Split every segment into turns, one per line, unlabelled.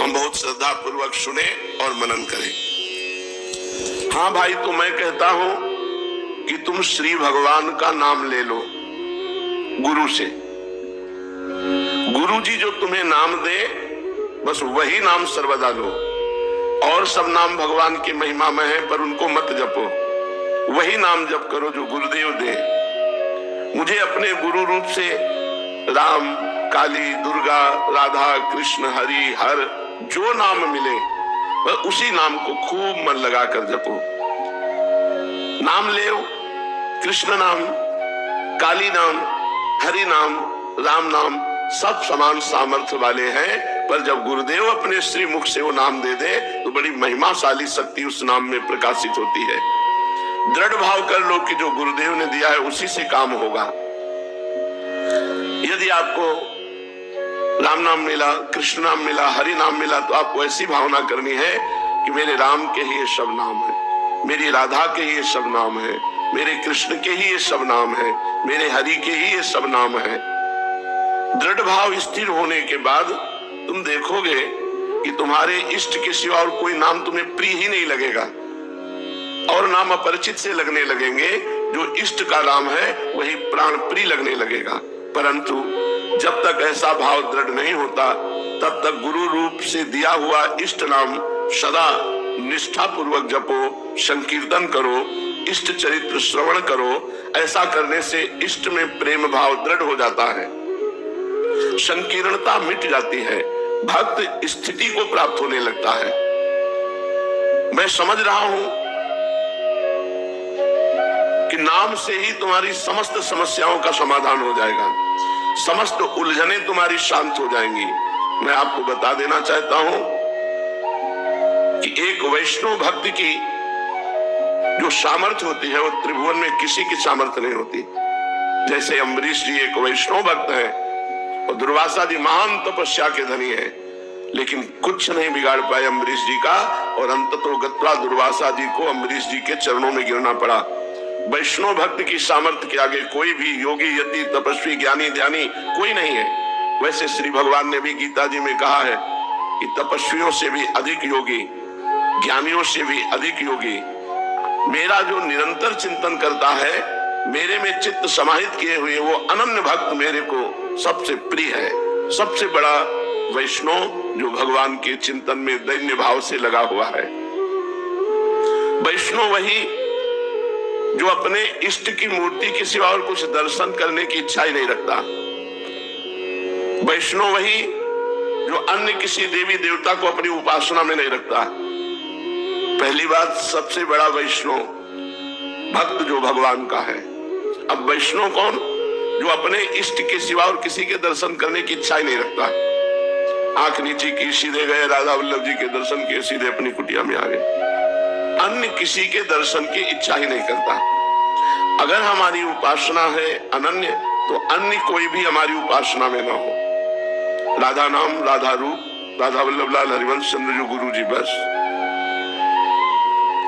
हम बहुत श्रद्धा पूर्वक सुने और मनन करें। हाँ भाई, तो मैं कहता हूं कि तुम श्री भगवान का नाम ले लो गुरु से। गुरु जी जो तुम्हें नाम दे बस वही नाम सर्वदा लो। और सब नाम भगवान की महिमा में है, पर उनको मत जपो। वही नाम जप करो जो गुरुदेव दे। मुझे अपने गुरु रूप से राम, काली, दुर्गा, राधा, कृष्ण, हरि, हर जो नाम मिले वह उसी नाम को खूब मन लगाकर जपो। नाम ले, कृष्ण नाम, काली नाम, हरि नाम, राम नाम सब समान सामर्थ्य वाले हैं, पर जब गुरुदेव अपने श्री मुख से वो नाम दे दे तो बड़ी महिमाशाली शक्ति उस नाम में प्रकाशित होती है। दृढ़ भाव कर लो कि जो गुरुदेव ने दिया है उसी से काम होगा। यदि आपको राम नाम मिला, कृष्ण नाम मिला, हरि नाम मिला, तो आपको ऐसी भावना करनी है कि मेरे राम के ही ये सब नाम है, मेरी राधा के ही ये सब नाम है, मेरे कृष्ण के ही ये सब नाम है, मेरे हरि के ही ये सब नाम है। दृढ़ भाव स्थिर होने के बाद तुम देखोगे कि तुम्हारे इष्ट के सिवा और कोई नाम तुम्हें प्रिय ही नहीं लगेगा, और नाम अपरिचित से लगने लगेंगे। जो इष्ट का नाम है वही प्राण प्रिय लगने लगेगा। परंतु जब तक ऐसा भाव दृढ़ नहीं होता तब तक गुरु रूप से दिया हुआ इष्ट नाम सदा निष्ठा पूर्वक जपो, संकीर्तन करो, इष्ट चरित्र श्रवण करो। ऐसा करने से इष्ट में प्रेम भाव दृढ़ हो जाता है, संकीर्णता मिट जाती है, भक्त स्थिति को प्राप्त होने लगता है। मैं समझ रहा हूं कि नाम से ही तुम्हारी समस्त समस्याओं का समाधान हो जाएगा, समस्त उलझने तुम्हारी शांत हो जाएंगी। मैं आपको बता देना चाहता हूं कि एक वैष्णव भक्त की जो सामर्थ्य होती है वो त्रिभुवन में किसी की सामर्थ्य नहीं होती। जैसे अम्बरीश जी एक वैष्णव भक्त है और दुर्वासा जी महान तपस्या के धनी है, लेकिन कुछ नहीं बिगाड़ पाए अम्बरीश जी का, और अंततो गत्वा दुर्वासा जी को अम्बरीश जी के चरणों में गिरना पड़ा। वैष्णव भक्त की सामर्थ्य के आगे कोई भी योगी, यति, तपस्वी, ज्ञानी, ध्यानी कोई नहीं है। वैसे श्री भगवान ने भी गीता जी में कहा है कि तपस्वियों से भी अधिक योगी, ज्ञानियों से भी अधिक योगी मेरा जो निरंतर चिंतन करता है, मेरे में चित्त समाहित किए हुए वो अनन्य भक्त मेरे को सबसे प्रिय है। सबसे बड़ा वैष्णव जो भगवान के चिंतन में दैन्य भाव से लगा हुआ है। वैष्णव वही जो अपने इष्ट की मूर्ति के सिवा और कुछ दर्शन करने की इच्छा ही नहीं रखता। वैष्णव वही जो अन्य किसी देवी देवता को अपनी उपासना में नहीं रखता। पहली बात, सबसे बड़ा वैष्णव भक्त जो भगवान का है। अब वैष्णव कौन? जो अपने इष्ट के सिवा और किसी के दर्शन करने की इच्छा ही नहीं रखता। आंख नीचे की, सीधे गए राधा वल्लभ जी के दर्शन किए, सीधे अपनी कुटिया में आ गए, अन्य किसी के दर्शन की इच्छा ही नहीं करता। अगर हमारी उपासना है अनन्य, तो अन्य कोई भी हमारी उपासना में ना हो। राधा नाम, राधा रूप, राधा वल्लभ लाल हरिवंश चंद्र जो गुरु जी, बस।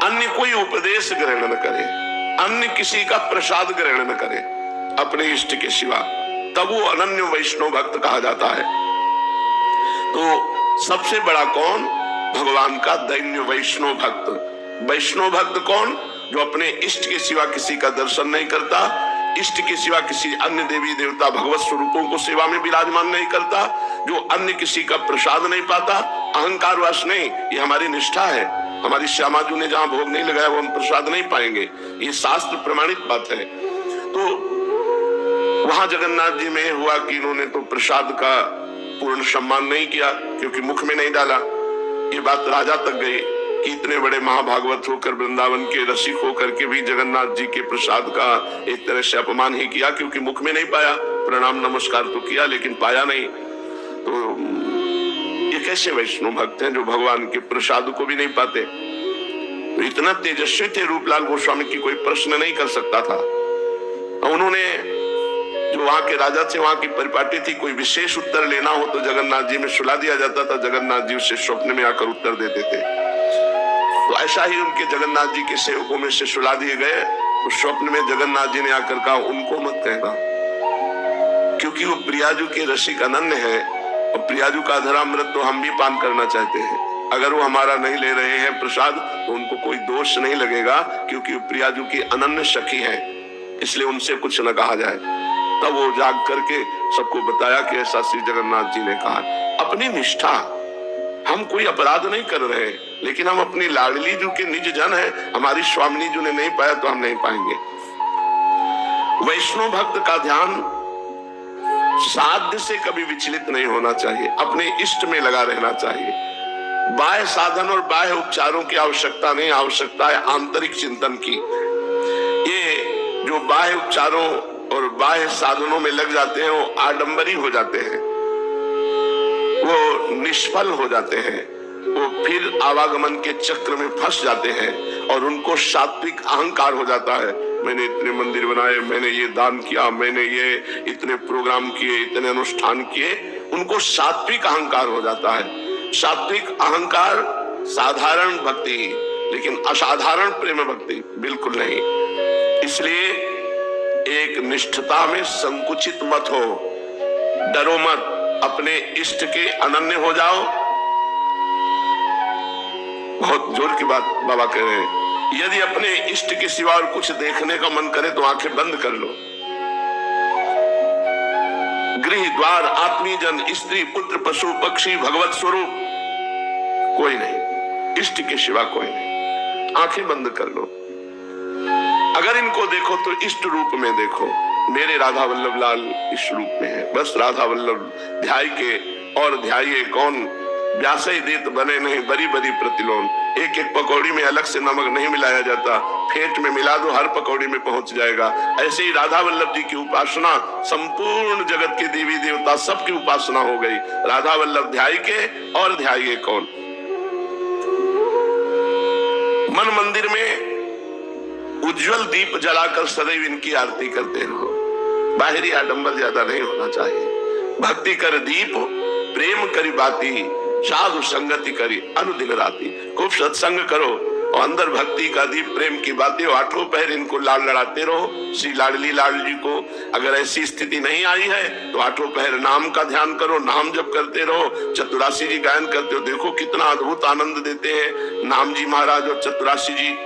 अन्य कोई उपदेश ग्रहण न करे, अन्य किसी का प्रसाद ग्रहण न करे अपने इष्ट के सिवा, तब वो अनन्य वैष्णव भक्त कहा जाता है। तो सबसे बड़ा कौन? भगवान का दैन्य वैष्णव भक्त। वैष्णव भक्त कौन? जो अपने इष्ट के सिवा किसी का दर्शन नहीं करता, इष्ट के सिवा किसी अन्य देवी देवता भगवत स्वरूपों को सेवा में विराजमान नहीं करता, जो अन्य किसी का प्रसाद नहीं पाता। अहंकार वश नहीं, ये हमारी निष्ठा है। हमारी श्यामा जी ने जहां भोग नहीं लगाया वो हम प्रसाद नहीं पाएंगे, ये शास्त्र प्रमाणित बात है। तो वहां जगन्नाथ जी में हुआ कि इन्होंने तो प्रसाद का पूर्ण सम्मान नहीं किया, क्योंकि मुख में नहीं डाला। ये बात राजा तक गई कि इतने बड़े महाभागवत होकर, वृंदावन के रसिक होकर के भी जगन्नाथ जी के प्रसाद का एक तरह से अपमान ही किया, क्योंकि मुख में नहीं पाया। प्रणाम नमस्कार तो किया लेकिन पाया नहीं। तो ये कैसे वैष्णव भक्त हैं जो भगवान के प्रसाद को भी नहीं पाते? तो इतना तेजस्वी थे रूपलाल गोस्वामी की कोई प्रश्न नहीं कर सकता था। उन्होंने जो वहां के राजा थे, वहां की परिपाटी थी, कोई विशेष उत्तर लेना हो तो जगन्नाथ जी में सुला दिया जाता था। जगन्नाथ जी उसे स्वप्न में आकर उत्तर देते थे। तो ऐसा ही उनके जगन्नाथ जी के सेवकों में से सुला दिए गए। तो स्वप्न में जगन्नाथ जी ने आकर कहा, उनको मत कहना, क्योंकि वो प्रियाजू के रसिक अनन्य है, और प्रियाजू का अधरामृत तो हम भी पान करना चाहते हैं। अगर वो हमारा नहीं ले रहे हैं प्रसाद तो उनको कोई दोष नहीं लगेगा, क्योंकि प्रियाजू की अनन्य सखी है, इसलिए उनसे कुछ न कहा जाए। तब वो जाग करके सबको बताया कि ऐसा श्री जगन्नाथ जी ने कहा। अपनी निष्ठा, हम कोई अपराध नहीं कर रहे, लेकिन हम अपनी लाडली जू के निज जन है, हमारी स्वामिनी जू ने नहीं पाया तो हम नहीं पाएंगे। वैष्णव भक्त का ध्यान साध्य से कभी विचलित नहीं होना चाहिए, अपने इष्ट में लगा रहना चाहिए। बाह्य साधन और बाह्य उपचारों की आवश्यकता नहीं, आवश्यकता है आंतरिक चिंतन की। ये जो बाह्य उपचारों और बाह्य साधनों में लग जाते हैं वो आडंबरी हो जाते हैं, वो निष्फल हो जाते हैं, वो फिर आवागमन के चक्र में फंस जाते हैं और उनको सात्विक अहंकार हो जाता है। मैंने इतने मंदिर बनाए, मैंने ये दान किया, मैंने ये इतने प्रोग्राम किए, इतने अनुष्ठान किए, उनको सात्विक अहंकार हो जाता है। सात्विक अहंकार साधारण भक्ति, लेकिन असाधारण प्रेम भक्ति बिल्कुल नहीं। इसलिए एक निष्ठता में संकुचित मत हो, डरो मत, अपने इष्ट के अनन्य हो जाओ। बहुत जोर की बात बाबा कह रहे हैं, यदि अपने इष्ट के सिवा और कुछ देखने का मन करे तो आंखें बंद कर लो। गृह द्वार आत्मीय जन स्त्री पुत्र पशु पक्षी भगवत स्वरूप कोई नहीं, इष्ट के सिवा कोई नहीं, आंखें बंद कर लो। अगर इनको देखो तो इष्ट रूप में देखो, मेरे राधा वल्लभ लाल इस रूप में है, बस राधा वल्लभ ध्याय के और ध्याये कौन, व्यासई देत बने नहीं बड़ी बड़ी प्रतिलोन। एक एक पकौड़ी में अलग से नमक नहीं मिलाया जाता, फेंट में मिला दो हर पकौड़ी में पहुंच जाएगा। ऐसे ही राधा वल्लभ जी की उपासना संपूर्ण जगत के देवी देवता सबकी उपासना हो गई, राधा वल्लभ ध्याय के और ध्याये कौन। मन मंदिर में उज्जवल दीप जलाकर सदैव इनकी आरती करते रहो, बाहरी आडंबर ज्यादा नहीं होना चाहिए। भक्ति कर दीप प्रेम करी बाती, साधु संगति करी अनुदिन राती। खूब सत्संग करो और अंदर भक्ति का दीप प्रेम की बातें, आठों पहर इनको लाल लड़ाते रहो। श्री लाडली लाल जी को अगर ऐसी स्थिति नहीं आई है तो आठों पहर नाम का ध्यान करो, नाम जप करते रहो। चतुरासी जी गायन करते हो, देखो कितना अद्भुत आनंद देते हैं नाम जी महाराज और चतुरासी जी।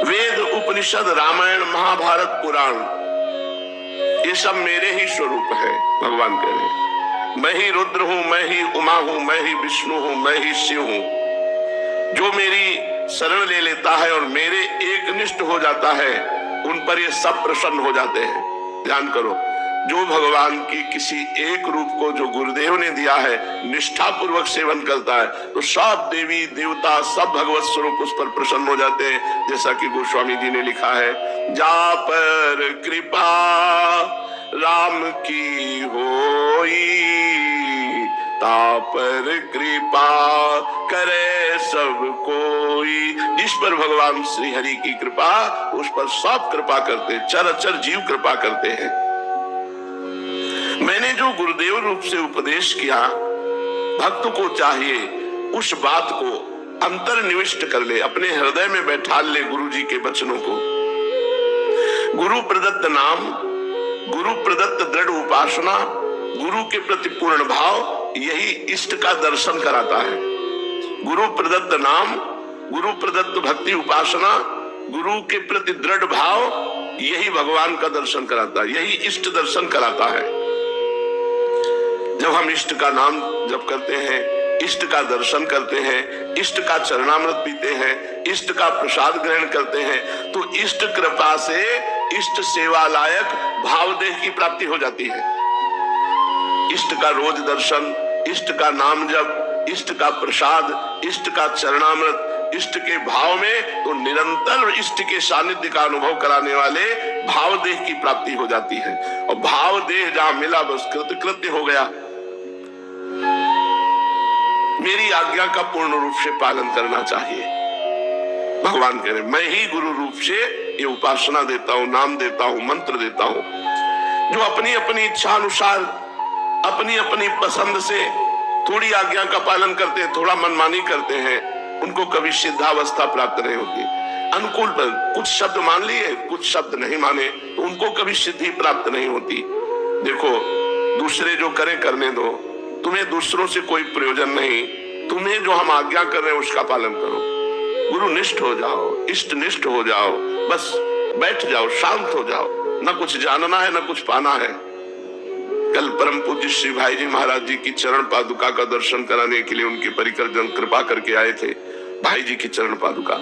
वेद उपनिषद रामायण महाभारत पुराण ये सब मेरे ही स्वरूप है। भगवान कह रहे मैं ही रुद्र हूं, मैं ही उमा हूं, मैं ही विष्णु हूं, मैं ही शिव हूं। जो मेरी शरण ले लेता है और मेरे एक निष्ठ हो जाता है उन पर ये सब प्रसन्न हो जाते हैं। ध्यान करो, जो भगवान की किसी एक रूप को जो गुरुदेव ने दिया है निष्ठा पूर्वक सेवन करता है तो सब देवी देवता सब भगवत स्वरूप उस पर प्रसन्न हो जाते हैं। जैसा कि गोस्वामी जी ने लिखा है, जा पर कृपा राम की होई, ता पर कृपा करे सब कोई। जिस पर भगवान श्री हरि की कृपा, उस पर सब कृपा करते, चराचर जीव कृपा करते हैं। मैंने जो गुरुदेव रूप से उपदेश किया, भक्त को चाहिए उस बात को अंतर्निविष्ट कर ले, अपने हृदय में बैठा ले गुरु जी के वचनों को। गुरु प्रदत्त नाम, गुरु प्रदत्त दृढ़ उपासना, गुरु के प्रति पूर्ण भाव, यही इष्ट का दर्शन कराता है। गुरु प्रदत्त नाम, गुरु प्रदत्त भक्ति उपासना, गुरु के प्रति दृढ़ भाव, यही भगवान का दर्शन कराता है, यही इष्ट दर्शन कराता है। जब हम इष्ट का नाम जप करते हैं, इष्ट का दर्शन करते हैं, इष्ट का चरणामृत पीते हैं, इष्ट का प्रसाद ग्रहण करते हैं, तो इष्ट कृपा से इष्ट सेवा लायक भावदेह की प्राप्ति हो जाती है। इष्ट का रोज दर्शन, इष्ट का नाम जप, इष्ट का प्रसाद, इष्ट का चरणामृत, इष्ट के भाव में तो निरंतर इष्ट के सानिध्य का अनुभव कराने वाले भावदेह की प्राप्ति हो जाती है। और भावदेह जहां मिला बस कृतकृत्य हो गया। मेरी आज्ञा का पूर्ण रूप से पालन करना चाहिए। भगवान कह रहे मैं ही गुरु रूप से ये उपासना देता हूं, नाम देता हूं, मंत्र देता हूं। जो अपनी अपनी इच्छा अनुसार अपनी अपनी पसंद से थोड़ी आज्ञा का पालन करते हैं, थोड़ा मनमानी करते हैं, उनको कभी सिद्धावस्था प्राप्त नहीं होती। अनुकूल पर कुछ शब्द मान लिए, कुछ शब्द नहीं माने, तो उनको कभी सिद्धि प्राप्त नहीं होती। देखो दूसरे जो करें करने दो, तुम्हें दूसरों से कोई प्रयोजन नहीं, तुम्हें जो हम आज्ञा कर रहे हैं उसका पालन करो। गुरु निष्ठ हो जाओ, इष्ट निष्ठ हो जाओ, बस बैठ जाओ, शांत हो जाओ, ना कुछ जानना है ना कुछ पाना है। कल परम पूज्य श्री भाई जी महाराज जी की चरण पादुका का दर्शन कराने के लिए उनके परिकर जन कृपा करके आए थे। भाई जी की चरण पादुका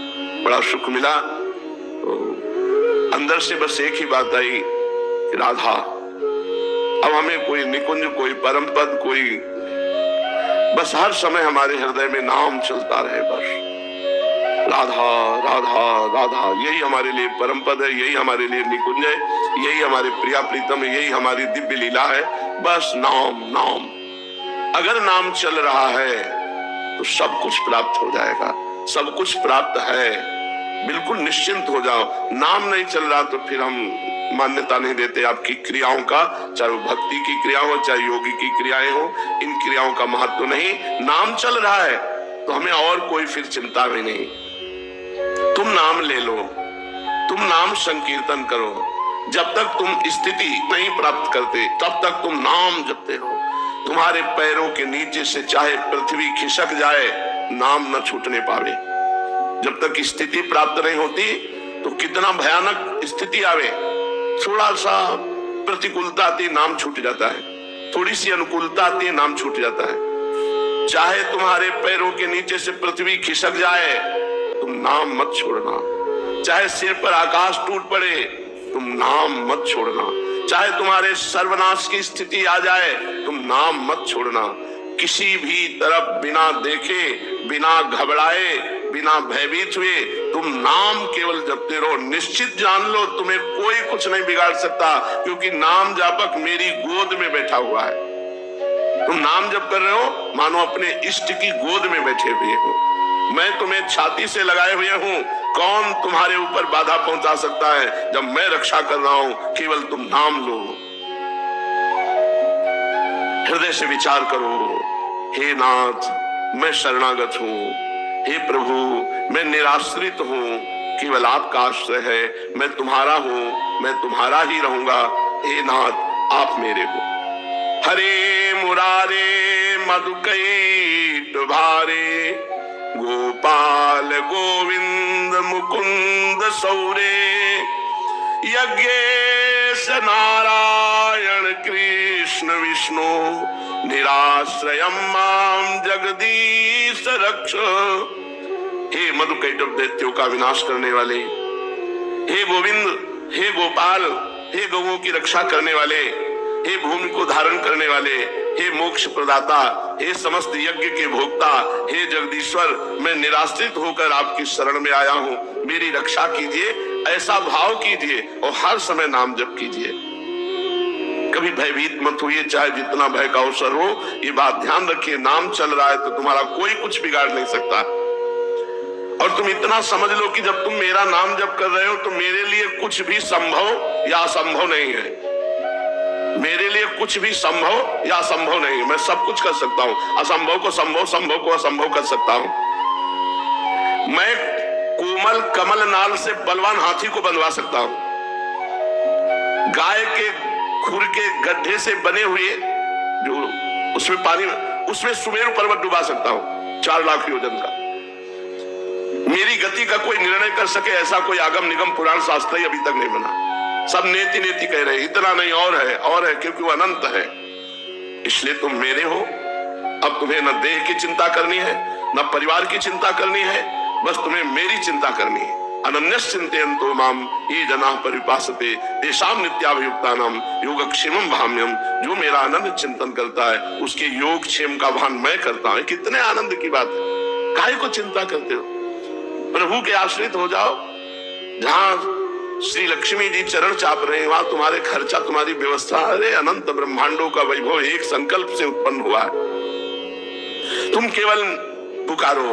बड़ा सुख मिला। तो अंदर से बस एक ही बात आई कि राधा, अब हमें कोई निकुंज, कोई परम पद, कोई बस हर समय हमारे हृदय में नाम चलता रहे, बस राधा राधा राधा, यही हमारे लिए परम पद है, यही हमारे लिए निकुंज है, यही हमारे प्रिया प्रीतम है, यही हमारी दिव्य लीला है। बस नाम नाम, अगर नाम चल रहा है तो सब कुछ प्राप्त हो जाएगा, सब कुछ प्राप्त है, बिल्कुल निश्चिंत हो जाओ। नाम नहीं चल रहा तो फिर हम मान्यता नहीं देते आपकी क्रियाओं का, चाहे वो भक्ति की क्रिया हो चाहे योगी की क्रियाएं हो, इन क्रियाओं का महत्व नहीं। नाम चल रहा है तो हमें और कोई फिर चिंता भी नहीं। तुम नाम ले लो, तुम नाम संकीर्तन करो, जब तक तुम स्थिति नहीं प्राप्त करते तब तक तुम नाम जपते रहो। तुम्हारे पैरों के नीचे से चाहे पृथ्वी खिसक जाए, नाम न छूटने पावे। जब तक स्थिति प्राप्त नहीं होती तो कितना भयानक स्थिति आवे, थोड़ा सा प्रतिकूलता आती नाम छूट जाता है, थोड़ी सी अनुकूलता आती है नाम छूट जाता है। चाहे तुम्हारे पैरों के नीचे से पृथ्वी खिसक जाए, तुम नाम मत छोड़ना। चाहे सिर पर आकाश टूट पड़े, तुम नाम मत छोड़ना। चाहे तुम्हारे सर्वनाश की स्थिति आ जाए, तुम नाम मत छोड़ना। किसी भी तरफ बिना देखे, बिना घबराए, बिना भयभीत हुए तुम नाम केवल जपते रहो। निश्चित जान लो तुम्हें कोई कुछ नहीं बिगाड़ सकता, क्योंकि नाम जापक मेरी गोद में बैठा हुआ है। तुम नाम जप कर रहे हो मानो अपने इष्ट की गोद में बैठे हुए हो। मैं तुम्हें छाती से लगाए हुए हूं, कौन तुम्हारे ऊपर बाधा पहुंचा सकता है जब मैं रक्षा कर रहा हूं। केवल तुम नाम लो, हृदय से विचार करो, हे नाथ मैं शरणागत हूं, हे प्रभु मैं निराश्रित हूं, केवल आपका आश्रय है, मैं तुम्हारा हूं, मैं तुम्हारा ही रहूंगा। हे नाथ आप मेरे हो। हरे मुरारे मधुकैट भारे, गोपाल गोविंद मुकुंद सौरे, यज्ञेश नारायण कृष्ण विष्णु, निराश्रयम माम जगदीश रक्ष। हे मधुकैटभ दैत्यों का विनाश करने वाले, हे गोविंद, हे गोपाल, हे गौओं की रक्षा करने वाले, हे भूमि को धारण करने वाले, हे मोक्ष प्रदाता, हे समस्त यज्ञ के भोक्ता, हे जगदीश्वर, मैं निराश्रित होकर आपकी शरण में आया हूं, मेरी रक्षा कीजिए। ऐसा भाव कीजिए और हर समय नाम जप कीजिए। कभी भयभीत मत होइए, चाहे जितना भय का अवसर हो। ये बात ध्यान रखिए, नाम चल रहा है तो तुम्हारा कोई कुछ बिगाड़ नहीं सकता। और तुम इतना समझ लो कि जब तुम मेरा नाम जप कर रहे हो तो मेरे लिए कुछ भी संभव या असंभव नहीं है। मेरे लिए कुछ भी संभव या असंभव नहीं है, मैं सब कुछ कर सकता हूं। असंभव को संभव, संभव को असंभव कर सकता हूं। मैं कोमल कमल नाल से बलवान हाथी को बंधवा सकता हूं। गाय के खुर के गड्ढे से बने हुए जो उसमें पानी, उसमें सुमेरु पर्वत डुबा सकता हूं 4 लाख योजन का। मेरी गति का कोई निर्णय कर सके ऐसा कोई आगम निगम पुराण शास्त्र अभी तक नहीं बना। सब नेति नेति कह रहे हैं, इतना नहीं और है, क्योंकि वो अनंत है। इसलिए तुम मेरे हो। अब तुम्हें न देह की चिंता करनी है, न परिवार की चिंता करनी है, बस तुम्हें मेरी चिंता करनी है। अनन्यस्य चिंतयन्तो माम ये जनाः परिपासते तेषां नित्याभियुक्तानां योगक्षेमं भाम्यम। जो मेरा आनंद चिंतन करता है उसके योगक्षेम का भान मैं करता हूं। कितने आनंद की बात है, काहे को चिंता करते हो? प्रभु के आश्रित हो जाओ। जहां श्री लक्ष्मी जी चरण चाप रहे हैं वहां तुम्हारे खर्चा, तुम्हारी व्यवस्था, अरे अनंत ब्रह्मांडों का वैभव एक संकल्प से उत्पन्न हुआ है। तुम केवल पुकारो।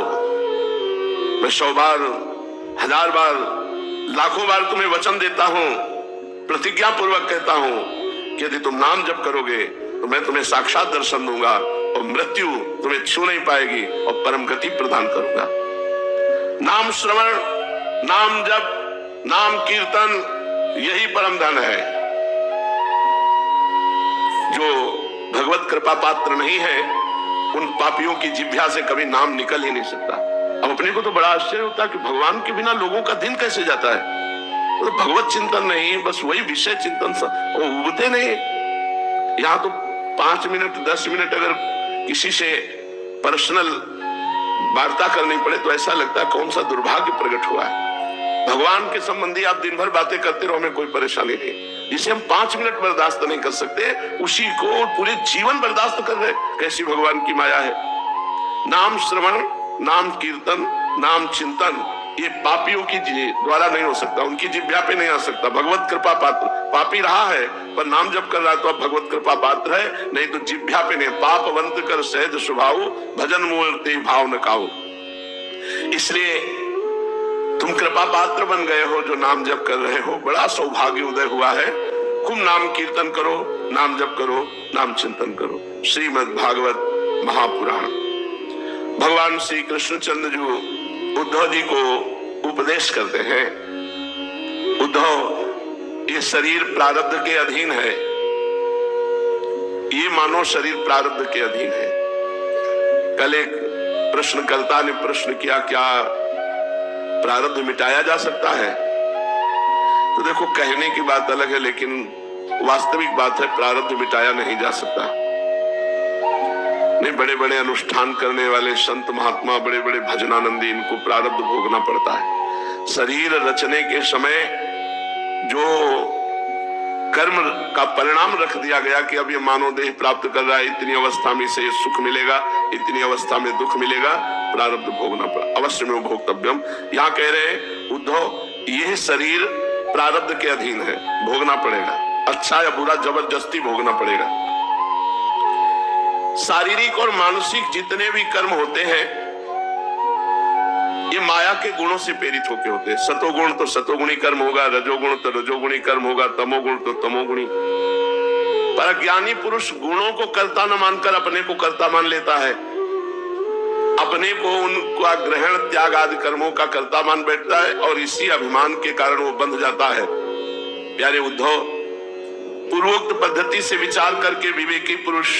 मैं 100 बार, 1000 बार, लाखों बार तुम्हें वचन देता हूं, प्रतिज्ञा पूर्वक कहता हूं कि यदि तुम नाम जप करोगे तो मैं तुम्हें साक्षात दर्शन दूंगा और मृत्यु तुम्हें छू नहीं पाएगी और परम गति प्रदान करूंगा। नाम श्रवण, नाम जप, नाम कीर्तन, यही परम धन है जो भगवत कृपा पात्र नहीं है, उन पापियों की जिह्वा से कभी नाम निकल ही नहीं सकता। अब अपने को तो बड़ा आश्चर्य होता है कि भगवान के बिना लोगों का दिन कैसे जाता है। तो भगवत चिंतन नहीं, बस वही विषय चिंतन, वो उबते नहीं। यहाँ तो 5 मिनट 10 मिनट अगर किसी से पर्सनल वार्ता करनी पड़े तो ऐसा लगता है कौन सा दुर्भाग्य प्रकट हुआ है। भगवान के संबंधी आप दिन भर बातें करते रहो, हमें कोई परेशानी नहीं। जिसे हम 5 मिनट बर्दाश्त नहीं कर सकते, उसी को पूरे जीवन बर्दाश्त कर रहे। कैसी भगवान की माया है। नाम श्रवण, नाम कीर्तन, नाम चिंतन, ये पापियों की द्वारा नहीं हो सकता, उनकी जिह्वा पे नहीं आ सकता। भगवत कृपा पात्र पापी रहा है पर नाम जप कर रहा है तो अब भगवत कृपा पात्र है, नहीं तो जिह्वा पे नहीं। पापवंत कर सहज स्वभाव, भजन मूर्ति भाव न काऊ। इसलिए तुम कृपा पात्र बन गए हो जो नाम जप कर रहे हो, बड़ा सौभाग्य उदय हुआ है। खूब नाम कीर्तन करो, नाम जप करो, नाम चिंतन करो। श्रीमद् भागवत महापुराण। भगवान श्री कृष्णचंद्र जी उद्धव जी को उपदेश करते हैं, उद्धव ये शरीर प्रारब्ध के अधीन है, ये मानो शरीर प्रारब्ध के अधीन है। कल एक प्रश्नकर्ता ने प्रश्न किया, क्या प्रारब्ध मिटाया जा सकता है? तो देखो, कहने की बात अलग है लेकिन वास्तविक बात है, प्रारब्ध मिटाया नहीं जा सकता। नहीं, बड़े बड़े अनुष्ठान करने वाले संत महात्मा, बड़े बड़े भजनानंदी, इनको प्रारब्ध भोगना पड़ता है। शरीर रचने के समय जो कर्म का परिणाम रख दिया गया कि अब ये मानव देह प्राप्त कर रहा है, इतनी अवस्था में इसे सुख मिलेगा, इतनी अवस्था में दुख मिलेगा, प्रारब्ध भोगना पड़ा, अवश्य में भोक्तव्यम। यहाँ कह रहे हैं उद्धव, यह शरीर प्रारब्ध के अधीन है, भोगना पड़ेगा, अच्छा या बुरा जबरदस्ती भोगना पड़ेगा। शारीरिक और मानसिक जितने भी कर्म होते हैं ये माया के गुणों से प्रेरित होके होते हैं। सतोगुण तो सतोगुणी कर्म होगा, रजोगुण तो रजोगुणी कर्म होगा, तमोगुण तो तमोगुणी। पर ज्ञानी पुरुष गुणों को कर्ता न मानकर अपने को कर्ता मान लेता है, अपने को उनका ग्रहण त्याग आदि कर्मों का कर्ता मान बैठता है और इसी अभिमान के कारण वो बंध जाता है। प्यारे उद्धव, पूर्वोक्त पद्धति से विचार करके विवेकी पुरुष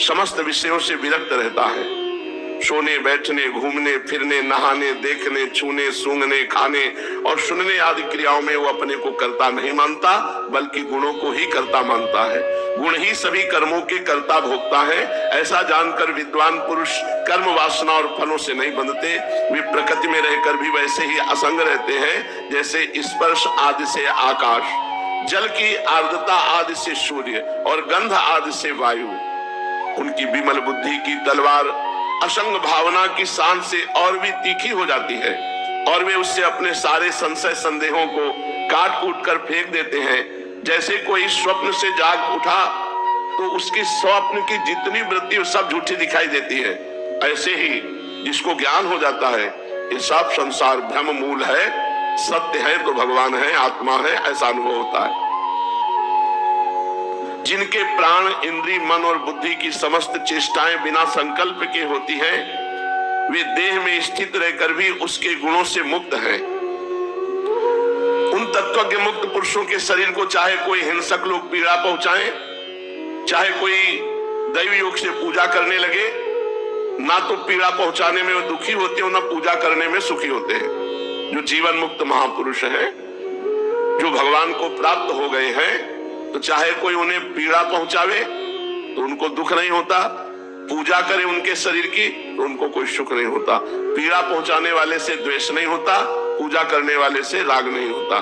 समस्त विषयों से विरक्त रहता है। सोने, बैठने, घूमने फिरने, नहाने, देखने, छूने, सूंघने, खाने और सुनने आदि क्रियाओं में वो अपने को कर्ता नहीं मानता, बल्कि गुणों को ही कर्ता मानता है। गुण ही सभी कर्मों के कर्ता भोगता है। ऐसा जानकर विद्वान पुरुष कर्म वासना और फलों से नहीं बंधते, वे प्रकृति में रहकर भी वैसे ही असंग रहते हैं जैसे स्पर्श आदि से आकाश, जल की आर्द्रता आदि से सूर्य और गंध आदि से वायु। उनकी विमल बुद्धि की तलवार असंग भावना की शान से और भी तीखी हो जाती है और वे उससे अपने सारे संशय संदेहों को काट कूट कर फेंक देते हैं। जैसे कोई स्वप्न से जाग उठा तो उसकी स्वप्न की जितनी वृत्ति सब झूठी दिखाई देती है, ऐसे ही जिसको ज्ञान हो जाता है ये सब संसार भ्रम मूल है, सत्य है तो भगवान है, आत्मा है, ऐसा अनुभव होता है। जिनके प्राण, इंद्री, मन और बुद्धि की समस्त चेष्टाएं बिना संकल्प के होती हैं, वे देह में स्थित रहकर भी उसके गुणों से मुक्त हैं। उन तत्वज्ञ मुक्त पुरुषों के शरीर को चाहे कोई हिंसक लोग पीड़ा पहुंचाएं, चाहे कोई दैवी योग से पूजा करने लगे, ना तो पीड़ा पहुंचाने में वो दुखी होते हैं, ना पूजा करने में सुखी होते हैं। जो जीवन मुक्त महापुरुष हैं, जो भगवान को प्राप्त हो गए हैं, तो चाहे कोई उन्हें पीड़ा पहुंचावे तो उनको दुख नहीं होता, पूजा करे उनके शरीर की तो उनको कोई सुख नहीं होता। पीड़ा पहुंचाने वाले से द्वेष नहीं होता, पूजा करने वाले से राग नहीं होता।